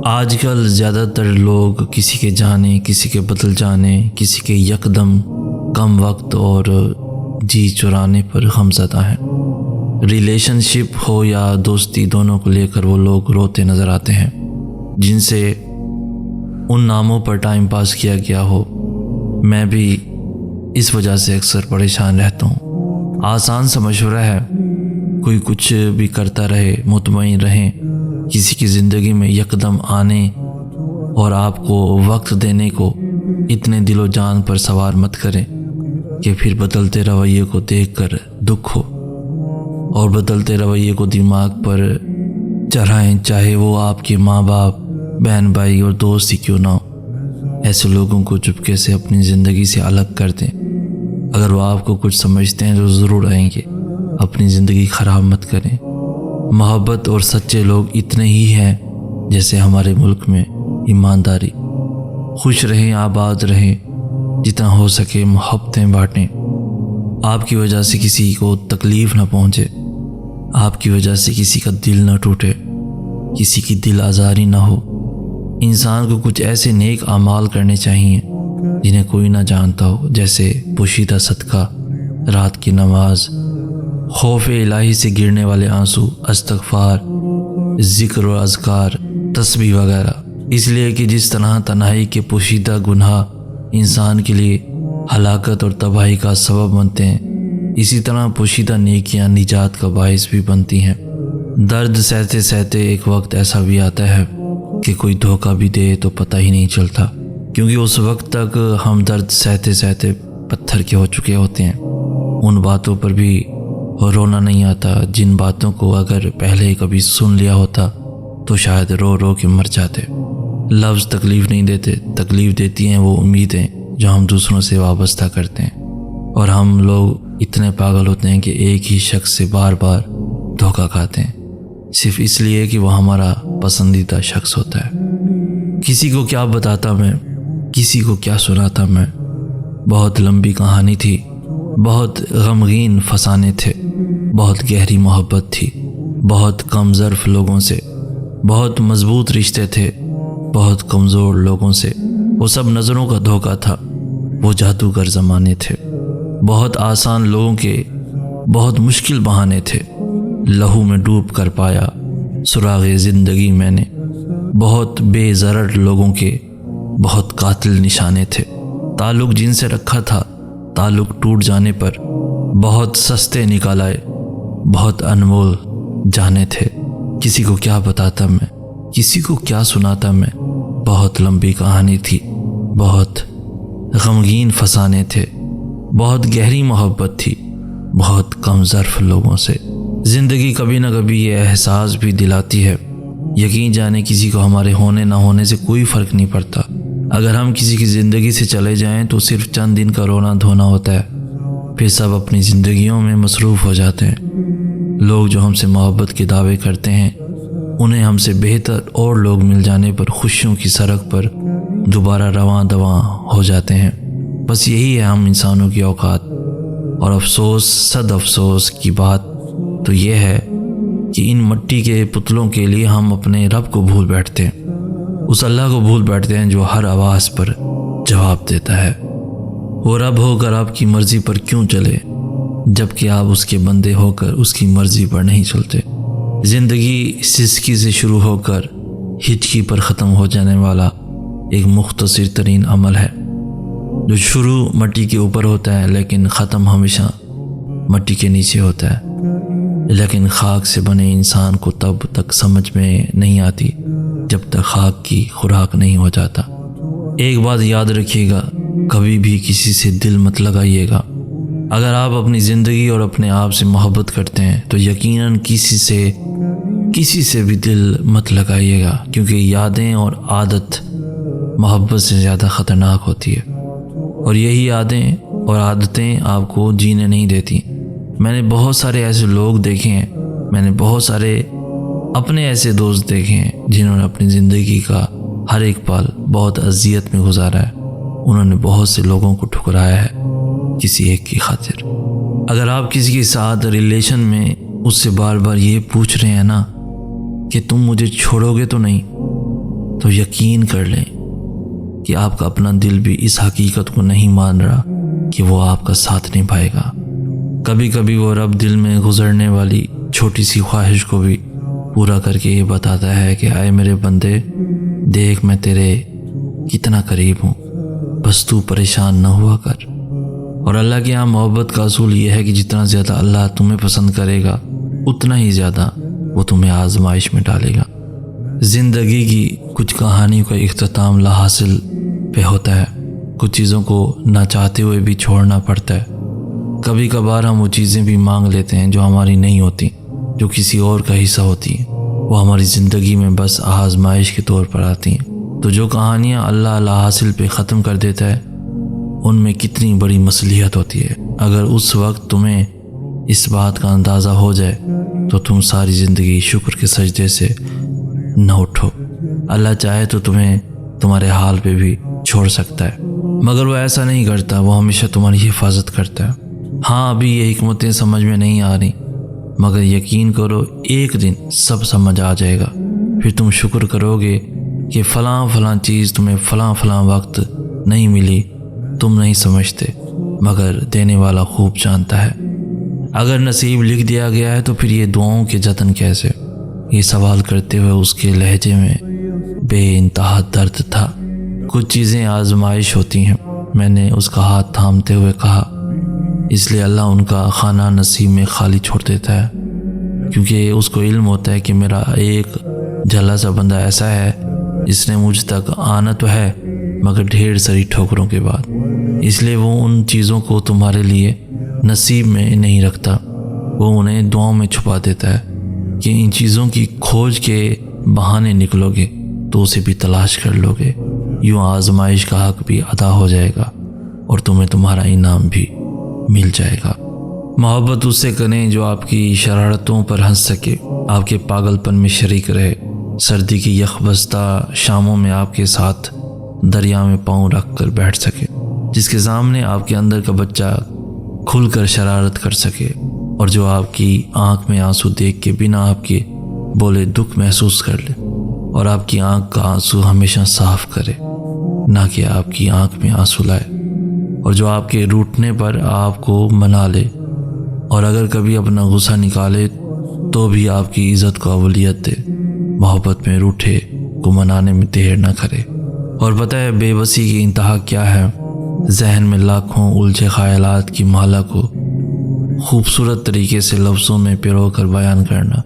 آج کل زیادہ تر لوگ کسی کے جانے، کسی کے بدل جانے، کسی کے یکدم کم وقت اور جی چرانے پر غمزدہ ہیں۔ ریلیشن شپ ہو یا دوستی، دونوں کو لے کر وہ لوگ روتے نظر آتے ہیں جن سے ان ناموں پر ٹائم پاس کیا گیا ہو۔ میں بھی اس وجہ سے اکثر پریشان رہتا ہوں۔ آسان سا مشورہ ہے، کوئی کچھ بھی کرتا رہے، مطمئن رہیں، کسی کی زندگی میں یکدم آنے اور آپ کو وقت دینے کو اتنے دل و جان پر سوار مت کریں کہ پھر بدلتے رویے کو دیکھ کر دکھ ہو اور بدلتے رویے کو دماغ پر چڑھائیں، چاہے وہ آپ کے ماں باپ، بہن بھائی اور دوست ہی کیوں نہ ہو۔ ایسے لوگوں کو چپکے سے اپنی زندگی سے الگ کر دیں۔ اگر وہ آپ کو کچھ سمجھتے ہیں تو ضرور آئیں گے، اپنی زندگی خراب مت کریں۔ محبت اور سچے لوگ اتنے ہی ہیں جیسے ہمارے ملک میں ایمانداری۔ خوش رہیں، آباد رہیں، جتنا ہو سکے محبتیں بانٹیں۔ آپ کی وجہ سے کسی کو تکلیف نہ پہنچے، آپ کی وجہ سے کسی کا دل نہ ٹوٹے، کسی کی دل آزاری نہ ہو۔ انسان کو کچھ ایسے نیک اعمال کرنے چاہیے جنہیں کوئی نہ جانتا ہو، جیسے پوشیدہ صدقہ، رات کی نماز، خوف الہی سے گرنے والے آنسو، استغفار، ذکر و اذکار، تسبیح وغیرہ۔ اس لیے کہ جس طرح تنہائی کے پوشیدہ گناہ انسان کے لیے ہلاکت اور تباہی کا سبب بنتے ہیں، اسی طرح پوشیدہ نیکیاں نجات کا باعث بھی بنتی ہیں۔ درد سہتے سہتے ایک وقت ایسا بھی آتا ہے کہ کوئی دھوکہ بھی دے تو پتہ ہی نہیں چلتا، کیونکہ اس وقت تک ہم درد سہتے سہتے پتھر کے ہو چکے ہوتے ہیں۔ ان باتوں پر بھی رونا نہیں آتا جن باتوں کو اگر پہلے کبھی سن لیا ہوتا تو شاید رو رو کے مر جاتے۔ لفظ تکلیف نہیں دیتے، تکلیف دیتی ہیں وہ امیدیں جو ہم دوسروں سے وابستہ کرتے ہیں، اور ہم لوگ اتنے پاگل ہوتے ہیں کہ ایک ہی شخص سے بار بار دھوکہ کھاتے ہیں، صرف اس لیے کہ وہ ہمارا پسندیدہ شخص ہوتا ہے۔ کسی کو کیا بتاتا میں، کسی کو کیا سناتا میں، بہت لمبی کہانی تھی، بہت غمگین فسانے تھے، بہت گہری محبت تھی، بہت کم ظرف لوگوں سے، بہت مضبوط رشتے تھے، بہت کمزور لوگوں سے۔ وہ سب نظروں کا دھوکہ تھا، وہ جادوگر زمانے تھے، بہت آسان لوگوں کے بہت مشکل بہانے تھے۔ لہو میں ڈوب کر پایا سراغ زندگی میں نے، بہت بے ضرر لوگوں کے بہت قاتل نشانے تھے۔ تعلق جن سے رکھا تھا، تعلق ٹوٹ جانے پر بہت سستے نکال آئے، بہت انمول جانے تھے۔ کسی کو کیا بتاتا میں، کسی کو کیا سناتا میں، بہت لمبی کہانی تھی، بہت غمگین فسانے تھے، بہت گہری محبت تھی، بہت کم ظرف لوگوں سے۔ زندگی کبھی نہ کبھی یہ احساس بھی دلاتی ہے، یقین جانے کسی کو ہمارے ہونے نہ ہونے سے کوئی فرق نہیں پڑتا۔ اگر ہم کسی کی زندگی سے چلے جائیں تو صرف چند دن کا رونا دھونا ہوتا ہے، پھر سب اپنی زندگیوں میں مصروف ہو جاتے ہیں۔ لوگ جو ہم سے محبت کے دعوے کرتے ہیں، انہیں ہم سے بہتر اور لوگ مل جانے پر خوشیوں کی سڑک پر دوبارہ رواں دواں ہو جاتے ہیں۔ بس یہی ہے ہم انسانوں کی اوقات، اور افسوس، صد افسوس کی بات تو یہ ہے کہ ان مٹی کے پتلوں کے لیے ہم اپنے رب کو بھول بیٹھتے ہیں، اس اللہ کو بھول بیٹھتے ہیں جو ہر آواز پر جواب دیتا ہے۔ وہ رب ہو کر آپ کی مرضی پر کیوں چلے جبکہ آپ اس کے بندے ہو کر اس کی مرضی پر نہیں چلتے۔ زندگی سسکی سے شروع ہو کر ہچکی پر ختم ہو جانے والا ایک مختصر ترین عمل ہے، جو شروع مٹی کے اوپر ہوتا ہے لیکن ختم ہمیشہ مٹی کے نیچے ہوتا ہے۔ لیکن خاک سے بنے انسان کو تب تک سمجھ میں نہیں آتی جب تک خاک کی خوراک نہیں ہو جاتا۔ ایک بات یاد رکھیے گا، کبھی بھی کسی سے دل مت لگائیے گا۔ اگر آپ اپنی زندگی اور اپنے آپ سے محبت کرتے ہیں تو یقیناً کسی سے بھی دل مت لگائیے گا، کیونکہ یادیں اور عادت محبت سے زیادہ خطرناک ہوتی ہے، اور یہی یادیں اور عادتیں آپ کو جینے نہیں دیتی۔ میں نے بہت سارے ایسے لوگ دیکھے ہیں، میں نے بہت سارے اپنے ایسے دوست دیکھے ہیں جنہوں نے اپنی زندگی کا ہر ایک پل بہت اذیت میں گزارا ہے۔ انہوں نے بہت سے لوگوں کو ٹھکرایا ہے کسی ایک کی خاطر۔ اگر آپ کسی کے ساتھ ریلیشن میں اس سے بار بار یہ پوچھ رہے ہیں نا کہ تم مجھے چھوڑو گے تو نہیں، تو یقین کر لیں کہ آپ کا اپنا دل بھی اس حقیقت کو نہیں مان رہا کہ وہ آپ کا ساتھ نبھائے گا۔ کبھی کبھی وہ رب دل میں گزرنے والی چھوٹی سی خواہش کو بھی پورا کر کے یہ بتاتا ہے کہ اے میرے بندے، دیکھ میں تیرے کتنا قریب ہوں، بس تو پریشان نہ ہوا کر۔ اور اللہ کے یہاں محبت کا اصول یہ ہے کہ جتنا زیادہ اللہ تمہیں پسند کرے گا اتنا ہی زیادہ وہ تمہیں آزمائش میں ڈالے گا۔ زندگی کی کچھ کہانیوں کا اختتام لا حاصل پہ ہوتا ہے، کچھ چیزوں کو نہ چاہتے ہوئے بھی چھوڑنا پڑتا ہے۔ کبھی کبھار ہم وہ چیزیں بھی مانگ لیتے ہیں جو ہماری نہیں ہوتی، جو کسی اور کا حصہ ہوتی ہیں، وہ ہماری زندگی میں بس آزمائش کے طور پر آتی ہیں۔ تو جو کہانیاں اللہ لا حاصل پہ ختم کر دیتا ہے ان میں کتنی بڑی مصلحت ہوتی ہے۔ اگر اس وقت تمہیں اس بات کا اندازہ ہو جائے تو تم ساری زندگی شکر کے سجدے سے نہ اٹھو۔ اللہ چاہے تو تمہیں تمہارے حال پہ بھی چھوڑ سکتا ہے، مگر وہ ایسا نہیں کرتا، وہ ہمیشہ تمہاری حفاظت کرتا ہے۔ ہاں ابھی یہ حکمتیں سمجھ میں نہیں آ رہی، مگر یقین کرو ایک دن سب سمجھ آ جائے گا۔ پھر تم شکر کرو گے کہ فلاں چیز تمہیں فلاں وقت نہیں ملی، تم نہیں سمجھتے، مگر دینے والا خوب جانتا ہے۔ اگر نصیب لکھ دیا گیا ہے تو پھر یہ دعاؤں کے جتن کیسے؟ یہ سوال کرتے ہوئے اس کے لہجے میں بے انتہا درد تھا۔ کچھ چیزیں آزمائش ہوتی ہیں، میں نے اس کا ہاتھ تھامتے ہوئے کہا، اس لیے اللہ ان کا خانہ نصیب میں خالی چھوڑ دیتا ہے، کیونکہ اس کو علم ہوتا ہے کہ میرا ایک جھلا سا بندہ ایسا ہے جس نے مجھ تک آنا تو ہے مگر ڈھیر ساری ٹھوکروں کے بعد، اس لیے وہ ان چیزوں کو تمہارے لیے نصیب میں نہیں رکھتا، وہ انہیں دعاؤں میں چھپا دیتا ہے کہ ان چیزوں کی کھوج کے بہانے نکلو گے تو اسے بھی تلاش کر لو گے، یوں آزمائش کا حق بھی ادا ہو جائے گا اور تمہیں تمہارا انعام بھی مل جائے گا۔ محبت اس سے کریں جو آپ کی شرارتوں پر ہنس سکے، آپ کے پاگل پن میں شریک رہے، سردی کی یخبستہ شاموں میں آپ کے ساتھ دریا میں پاؤں رکھ کر بیٹھ سکے، جس کے سامنے آپ کے اندر کا بچہ کھل کر شرارت کر سکے، اور جو آپ کی آنکھ میں آنسو دیکھ کے بنا آپ کے بولے دکھ محسوس کر لے، اور آپ کی آنکھ کا آنسو ہمیشہ صاف کرے، نہ کہ آپ کی آنکھ میں آنسو لائے، اور جو آپ کے روٹنے پر آپ کو منا لے، اور اگر کبھی اپنا غصہ نکالے تو بھی آپ کی عزت کو اولیت دے، محبت میں روٹھے کو منانے میں دیر نہ کرے۔ اور پتہ ہے بے بسی کی انتہا کیا ہے؟ ذہن میں لاکھوں الجھے خیالات کی مالا کو خوبصورت طریقے سے لفظوں میں پرو کر بیان کرنا۔